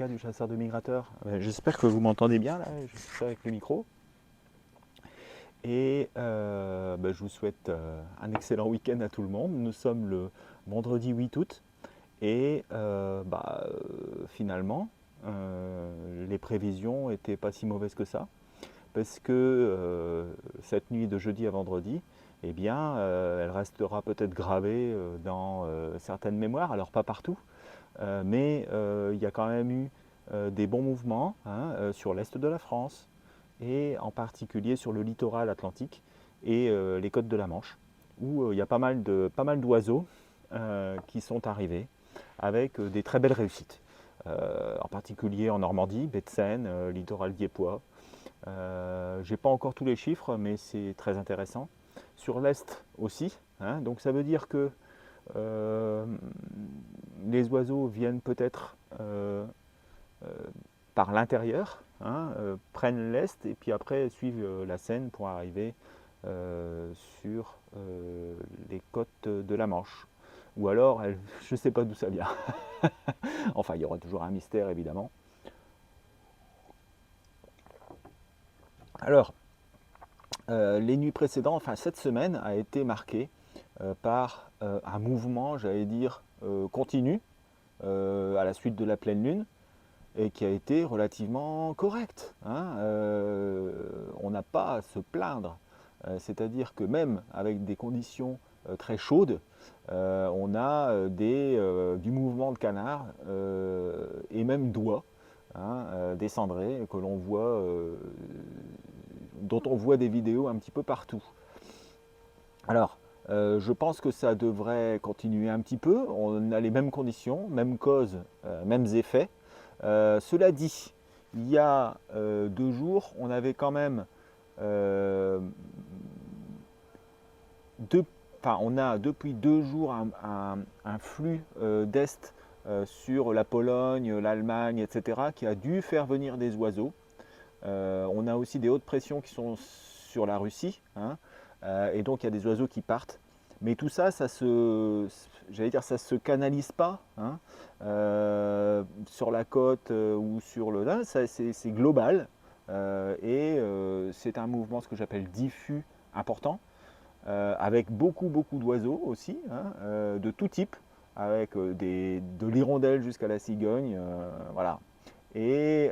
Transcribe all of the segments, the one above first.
JK du chasseur de migrateurs. J'espère que vous m'entendez bien là, je suis avec le micro. Et je vous souhaite un excellent week-end à tout le monde. Nous sommes le vendredi 8 août et finalement, les prévisions n'étaient pas si mauvaises que ça. Parce que cette nuit de jeudi à vendredi, eh bien, elle restera peut-être gravée dans certaines mémoires, alors pas partout, mais il y a quand même eu des bons mouvements sur l'est de la France et en particulier sur le littoral atlantique et les côtes de la Manche, où il y a pas mal d'oiseaux qui sont arrivés avec des très belles réussites. En particulier en Normandie, baie de Seine, littoral diepois. J'ai pas encore tous les chiffres, mais c'est très intéressant. Sur l'est aussi, donc ça veut dire que euh, les oiseaux viennent peut-être par l'intérieur, prennent l'est et puis après suivent la Seine pour arriver sur les côtes de la Manche. Ou alors, je ne sais pas d'où ça vient. Enfin, il y aura toujours un mystère évidemment. Alors, les nuits précédentes, enfin cette semaine a été marquée par un mouvement, j'allais dire, continu à la suite de la pleine lune et qui a été relativement correct. On n'a pas à se plaindre. C'est-à-dire que même avec des conditions très chaudes, on a du mouvement de canard et même d'oies, des cendrés que l'on voit, dont on voit des vidéos un petit peu partout. Alors, je pense que ça devrait continuer un petit peu. On a les mêmes conditions, mêmes causes, mêmes effets. Cela dit, il y a 2 jours, on avait quand même on a depuis 2 jours un flux d'Est sur la Pologne, l'Allemagne, etc., qui a dû faire venir des oiseaux. On a aussi des hautes pressions qui sont sur la Russie, et donc il y a des oiseaux qui partent. Mais tout ça, ça se canalise pas sur la côte ou sur le. Là, c'est global et c'est un mouvement, ce que j'appelle diffus, important, avec beaucoup d'oiseaux aussi, de tout type, avec de l'hirondelle jusqu'à la cigogne, voilà. Et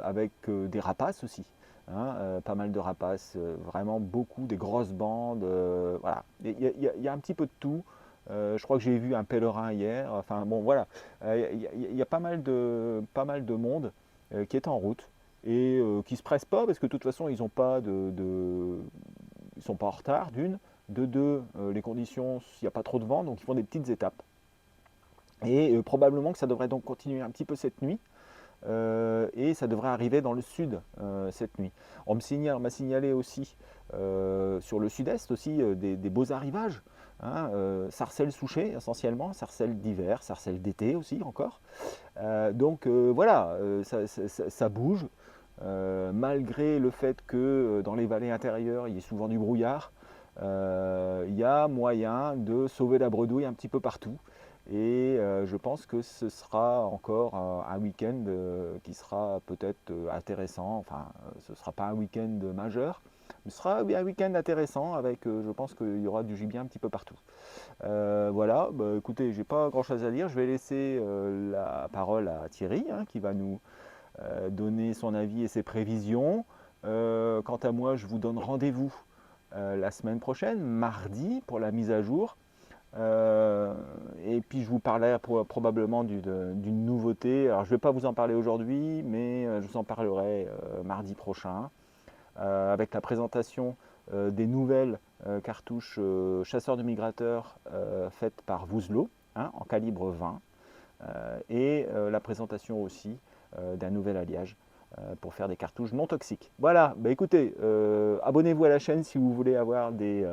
avec des rapaces aussi, pas mal de rapaces, vraiment beaucoup, des grosses bandes, voilà. Il y a un petit peu de tout. Je crois que j'ai vu un pèlerin hier, enfin bon voilà, il y a pas mal de monde qui est en route et qui ne se presse pas parce que de toute façon ils n'ont pas ils sont pas en retard d'une, de deux, les conditions, il n'y a pas trop de vent, donc ils font des petites étapes. Et probablement que ça devrait donc continuer un petit peu cette nuit. Et ça devrait arriver dans le sud cette nuit. On m'a signalé aussi sur le sud-est aussi des beaux arrivages. Sarcelles Souchet essentiellement, sarcelles d'hiver, sarcelles d'été aussi encore. Donc voilà, ça bouge. Malgré le fait que dans les vallées intérieures, il y ait souvent du brouillard, il y a moyen de sauver la bredouille un petit peu partout. Et je pense que ce sera encore un week-end qui sera peut-être intéressant. Enfin, ce ne sera pas un week-end majeur, mais ce sera un week-end intéressant avec, je pense qu'il y aura du gibier un petit peu partout. Voilà, écoutez, j'ai pas grand-chose à dire. Je vais laisser la parole à Thierry, qui va nous donner son avis et ses prévisions. Quant à moi, je vous donne rendez-vous la semaine prochaine, mardi, pour la mise à jour. Et puis je vous parlerai probablement d'une nouveauté. Alors je ne vais pas vous en parler aujourd'hui, mais je vous en parlerai mardi prochain, avec la présentation des nouvelles cartouches chasseurs de migrateurs faites par Vouzelot, en calibre 20, et la présentation aussi d'un nouvel alliage pour faire des cartouches non toxiques. Voilà, écoutez, abonnez-vous à la chaîne si vous voulez avoir des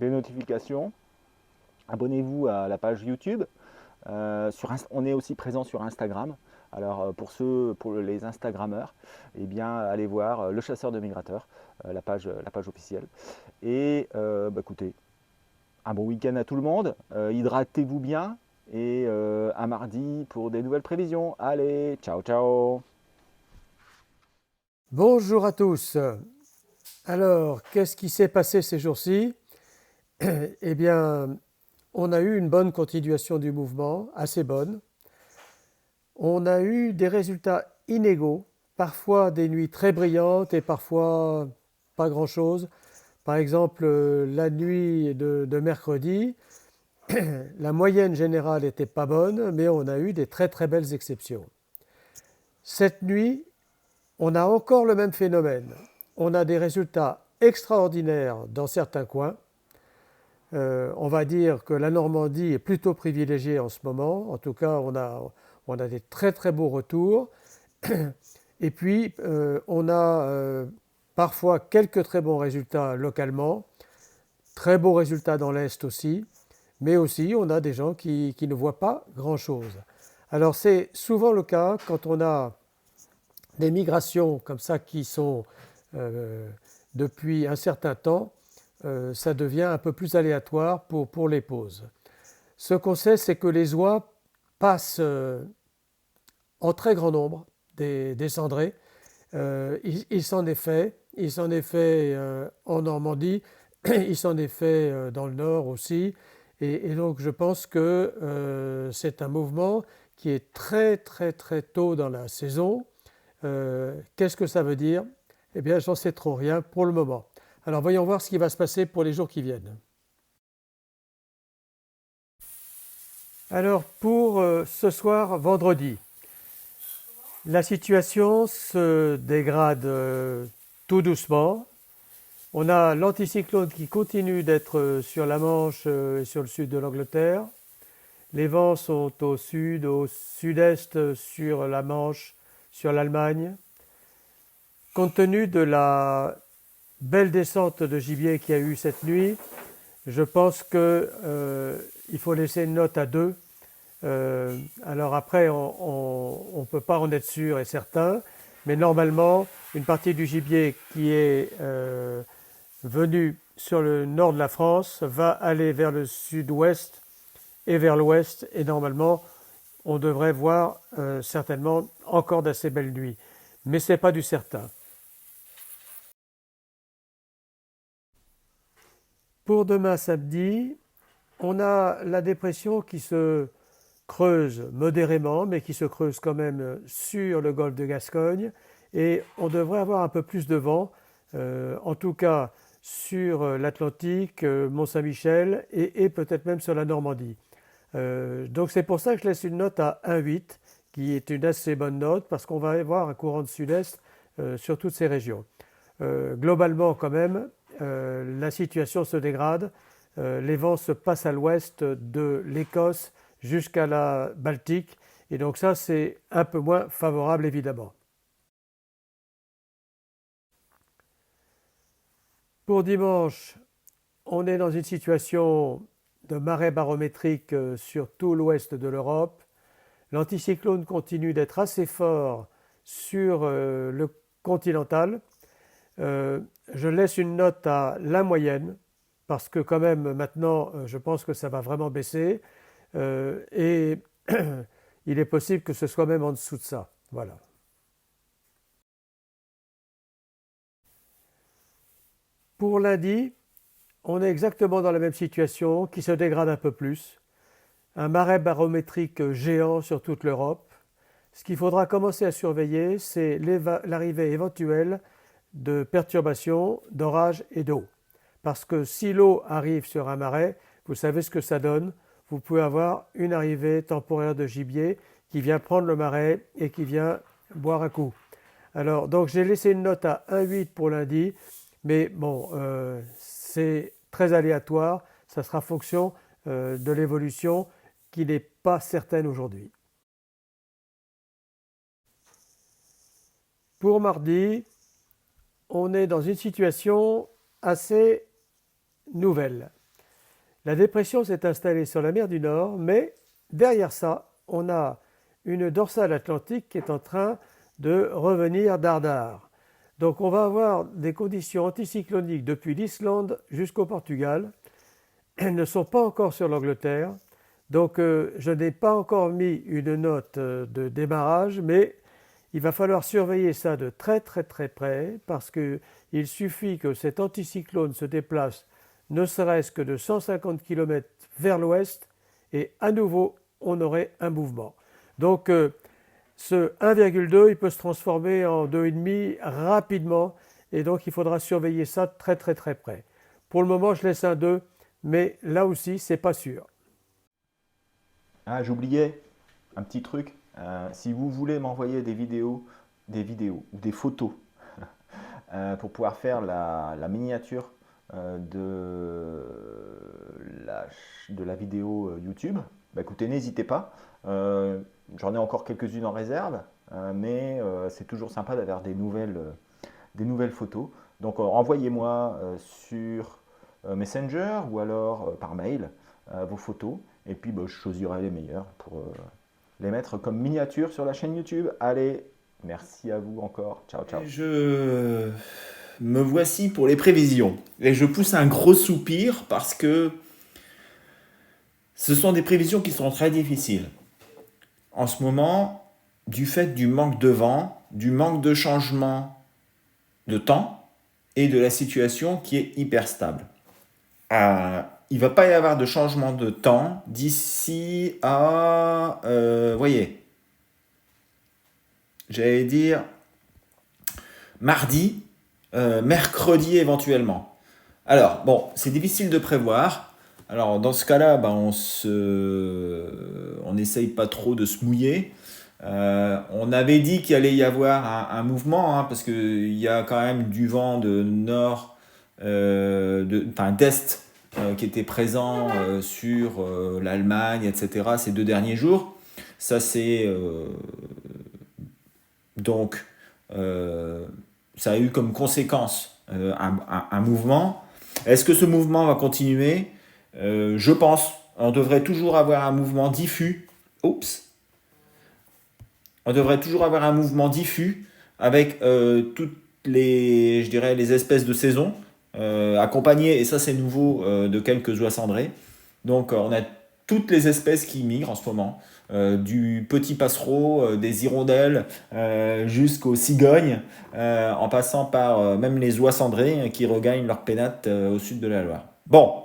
notifications. Abonnez-vous à la page YouTube. On est aussi présent sur Instagram. Alors pour les Instagrammeurs, eh bien allez voir Le Chasseur de Migrateurs, la page officielle. Et écoutez, un bon week-end à tout le monde. Hydratez-vous bien, et à mardi pour des nouvelles prévisions. Allez, ciao ciao! Bonjour à tous. Alors, qu'est-ce qui s'est passé ces jours-ci? Eh bien, on a eu une bonne continuation du mouvement, assez bonne. On a eu des résultats inégaux, parfois des nuits très brillantes et parfois pas grand-chose. Par exemple, la nuit de mercredi, la moyenne générale n'était pas bonne, mais on a eu des très très belles exceptions. Cette nuit, on a encore le même phénomène. On a des résultats extraordinaires dans certains coins. On va dire que la Normandie est plutôt privilégiée en ce moment. En tout cas, on a des très très beaux retours. Et puis, on a parfois quelques très bons résultats localement, très beaux résultats dans l'Est aussi, mais aussi on a des gens qui ne voient pas grand-chose. Alors c'est souvent le cas quand on a des migrations comme ça qui sont euh, depuis un certain temps, ça devient un peu plus aléatoire pour les pauses. Ce qu'on sait, c'est que les oies passent en très grand nombre des cendrés. Il s'en est fait, en Normandie, il s'en est fait dans le Nord aussi. Et donc je pense que c'est un mouvement qui est très très très tôt dans la saison. Qu'est-ce que ça veut dire? Eh bien, j'en sais trop rien pour le moment. Alors, voyons voir ce qui va se passer pour les jours qui viennent. Alors, pour ce soir, vendredi, la situation se dégrade tout doucement. On a l'anticyclone qui continue d'être sur la Manche et sur le sud de l'Angleterre. Les vents sont au sud, au sud-est sur la Manche, sur l'Allemagne. Compte tenu de la belle descente de gibier qu'il y a eu cette nuit, je pense qu'il faut laisser une note à 2. Alors après, on ne peut pas en être sûr et certain, mais normalement, une partie du gibier qui est venu sur le nord de la France va aller vers le sud-ouest et vers l'ouest, et normalement, on devrait voir certainement encore d'assez belles nuits. Mais ce n'est pas du certain. Pour demain samedi, on a la dépression qui se creuse modérément, mais qui se creuse quand même sur le golfe de Gascogne. Et on devrait avoir un peu plus de vent, en tout cas sur l'Atlantique, Mont-Saint-Michel et peut-être même sur la Normandie. Donc c'est pour ça que je laisse une note à 1,8, qui est une assez bonne note, parce qu'on va avoir un courant de sud-est sur toutes ces régions. Globalement quand même, la situation se dégrade. Les vents se passent à l'ouest de l'Écosse jusqu'à la Baltique. Et donc ça, c'est un peu moins favorable, évidemment. Pour dimanche, on est dans une situation de marée barométrique sur tout l'ouest de l'Europe. L'anticyclone continue d'être assez fort sur le continental. Je laisse une note à la moyenne, parce que quand même maintenant, je pense que ça va vraiment baisser. Et il est possible que ce soit même en dessous de ça. Voilà. Pour lundi, on est exactement dans la même situation, qui se dégrade un peu plus. Un marais barométrique géant sur toute l'Europe. Ce qu'il faudra commencer à surveiller, c'est l'arrivée éventuelle de perturbations, d'orages et d'eau. Parce que si l'eau arrive sur un marais, vous savez ce que ça donne. Vous pouvez avoir une arrivée temporaire de gibier qui vient prendre le marais et qui vient boire un coup. Alors, donc j'ai laissé une note à 1,8 pour lundi, mais bon, c'est très aléatoire. Ça sera fonction de l'évolution qui n'est pas certaine aujourd'hui. Pour mardi, on est dans une situation assez nouvelle. La dépression s'est installée sur la mer du Nord, mais derrière ça, on a une dorsale atlantique qui est en train de revenir dardard. Donc on va avoir des conditions anticycloniques depuis l'Islande jusqu'au Portugal. Elles ne sont pas encore sur l'Angleterre, Donc, je n'ai pas encore mis une note de démarrage, mais il va falloir surveiller ça de très très très près parce qu'il suffit que cet anticyclone se déplace ne serait-ce que de 150 km vers l'ouest et à nouveau on aurait un mouvement. Donc ce 1,2 il peut se transformer en 2,5 rapidement et donc il faudra surveiller ça très très très près. Pour le moment je laisse un 2 mais là aussi c'est pas sûr. Ah, j'oubliais un petit truc. Si vous voulez m'envoyer ou des photos pour pouvoir faire la miniature la, de la vidéo YouTube, bah écoutez, n'hésitez pas. J'en ai encore quelques-unes en réserve, mais c'est toujours sympa d'avoir des nouvelles photos. Donc envoyez-moi sur Messenger ou alors par mail vos photos. Et puis bah, je choisirai les meilleures pour les mettre comme miniature sur la chaîne YouTube. Allez, merci à vous encore. Ciao, ciao. Je me voici pour les prévisions. Et je pousse un gros soupir parce que ce sont des prévisions qui sont très difficiles. En ce moment, du fait du manque de vent, du manque de changement de temps et de la situation qui est hyper stable. Il ne va pas y avoir de changement de temps d'ici à, voyez, j'allais dire mardi, mercredi éventuellement. Alors, bon, c'est difficile de prévoir. Alors, dans ce cas-là, ben, on n'essaye pas trop de se mouiller. On avait dit qu'il allait y avoir un mouvement, hein, parce qu'il y a quand même du vent de nord, d'est, qui était présent sur l'Allemagne, etc., ces 2 derniers jours. Ça, c'est donc, ça a eu comme conséquence un mouvement. Est-ce que ce mouvement va continuer? Je pense. On devrait toujours avoir un mouvement diffus. Oups. On devrait toujours avoir un mouvement diffus avec toutes les, je dirais, les espèces de saison accompagnées, et ça c'est nouveau, de quelques oies cendrées. Donc on a toutes les espèces qui migrent en ce moment, du petit passereau, des hirondelles, jusqu'aux cigognes, en passant par même les oies cendrées qui regagnent leur pénate au sud de la Loire. Bon,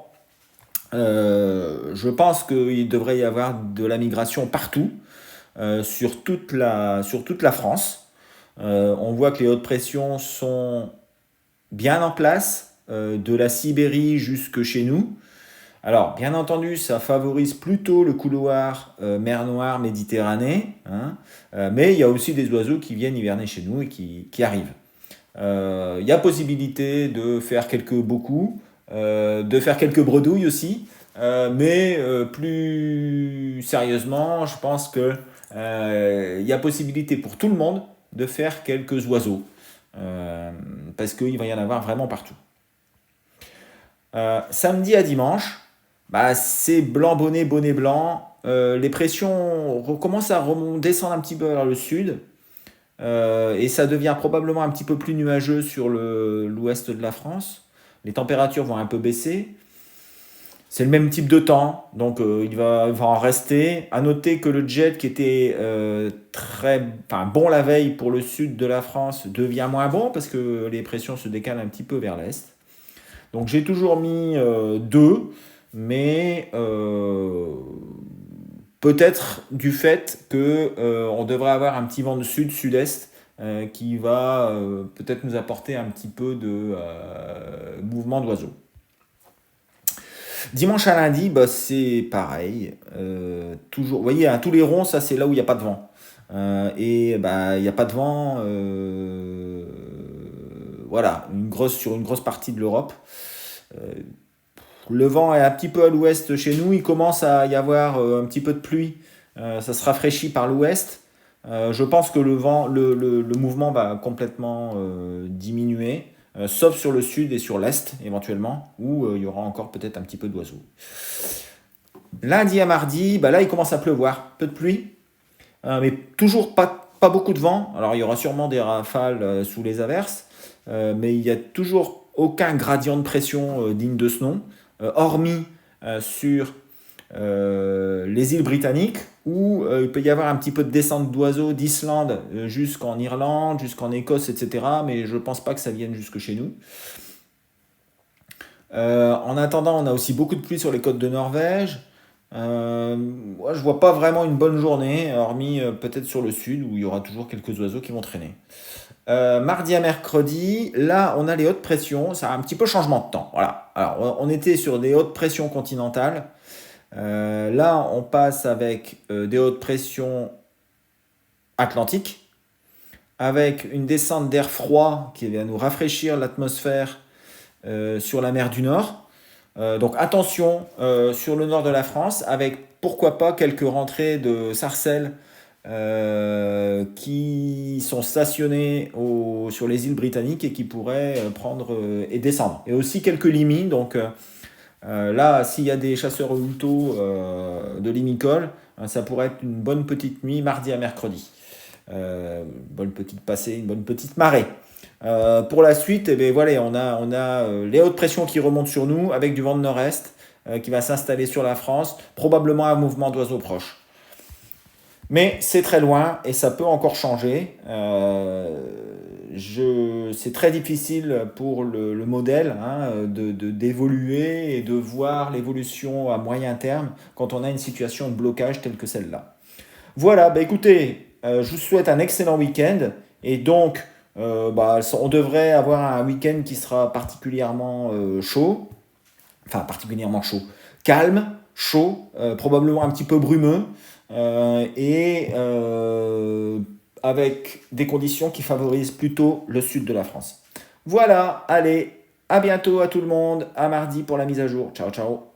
je pense qu'il devrait y avoir de la migration partout, sur toute la France. On voit que les hautes pressions sont bien en place, de la Sibérie jusque chez nous. Alors, bien entendu, ça favorise plutôt le couloir mer Noire, Méditerranée, hein, mais il y a aussi des oiseaux qui viennent hiverner chez nous et qui arrivent. Il y a possibilité de faire quelques beaux coups, de faire quelques bredouilles aussi, mais plus sérieusement, je pense que il y a possibilité pour tout le monde de faire quelques oiseaux, parce qu'il va y en avoir vraiment partout. Samedi à dimanche, bah, c'est blanc bonnet, bonnet blanc. Les pressions recommencent à descendre un petit peu vers le sud. Et ça devient probablement un petit peu plus nuageux sur l'ouest de la France. Les températures vont un peu baisser. C'est le même type de temps, donc il va en rester. À noter que le jet qui était bon la veille pour le sud de la France devient moins bon parce que les pressions se décalent un petit peu vers l'est. Donc j'ai toujours mis 2, mais peut-être du fait que on devrait avoir un petit vent de sud-sud-est qui va peut-être nous apporter un petit peu de mouvement d'oiseaux. Dimanche à lundi, bah, c'est pareil. Toujours, vous voyez, hein, tous les ronds, ça c'est là où il n'y a pas de vent. Et bah, il n'y a pas de vent, voilà, sur une grosse partie de l'Europe. Le vent est un petit peu à l'ouest chez nous, il commence à y avoir un petit peu de pluie, ça se rafraîchit par l'ouest. Je pense que le mouvement va complètement diminuer, sauf sur le sud et sur l'est éventuellement, où il y aura encore peut-être un petit peu d'oiseaux. Lundi à mardi, bah là il commence à pleuvoir, peu de pluie, mais toujours pas beaucoup de vent. Alors il y aura sûrement des rafales sous les averses, mais il n'y a toujours aucun gradient de pression digne de ce nom, hormis sur les îles britanniques, où il peut y avoir un petit peu de descente d'oiseaux d'Islande jusqu'en Irlande, jusqu'en Écosse, etc. Mais je ne pense pas que ça vienne jusque chez nous. En attendant, on a aussi beaucoup de pluie sur les côtes de Norvège. Moi, je vois pas vraiment une bonne journée, hormis peut-être sur le sud, où il y aura toujours quelques oiseaux qui vont traîner. Mardi à mercredi, là, on a les hautes pressions. Ça a un petit peu changement de temps. Voilà. Alors, on était sur des hautes pressions continentales. Là, on passe avec des hautes pressions atlantiques, avec une descente d'air froid qui va nous rafraîchir l'atmosphère sur la mer du Nord. Donc attention sur le nord de la France, avec pourquoi pas quelques rentrées de sarcelles qui sont stationnés sur les îles britanniques et qui pourraient prendre et descendre. Et aussi quelques limis, donc là, s'il y a des chasseurs huto de limicoles, ça pourrait être une bonne petite nuit mardi à mercredi. Une bonne petite passée, une bonne petite marée. Pour la suite, eh bien, voilà, on a les hautes pressions qui remontent sur nous avec du vent de nord-est qui va s'installer sur la France, probablement un mouvement d'oiseaux proche. Mais c'est très loin et ça peut encore changer. C'est très difficile pour le modèle d'évoluer et de voir l'évolution à moyen terme quand on a une situation de blocage telle que celle-là. Voilà, bah écoutez, je vous souhaite un excellent week-end et donc on devrait avoir un week-end qui sera particulièrement chaud, enfin particulièrement chaud, calme, chaud, probablement un petit peu brumeux et avec des conditions qui favorisent plutôt le sud de la France. Voilà, allez, à bientôt à tout le monde, à mardi pour la mise à jour. Ciao, ciao.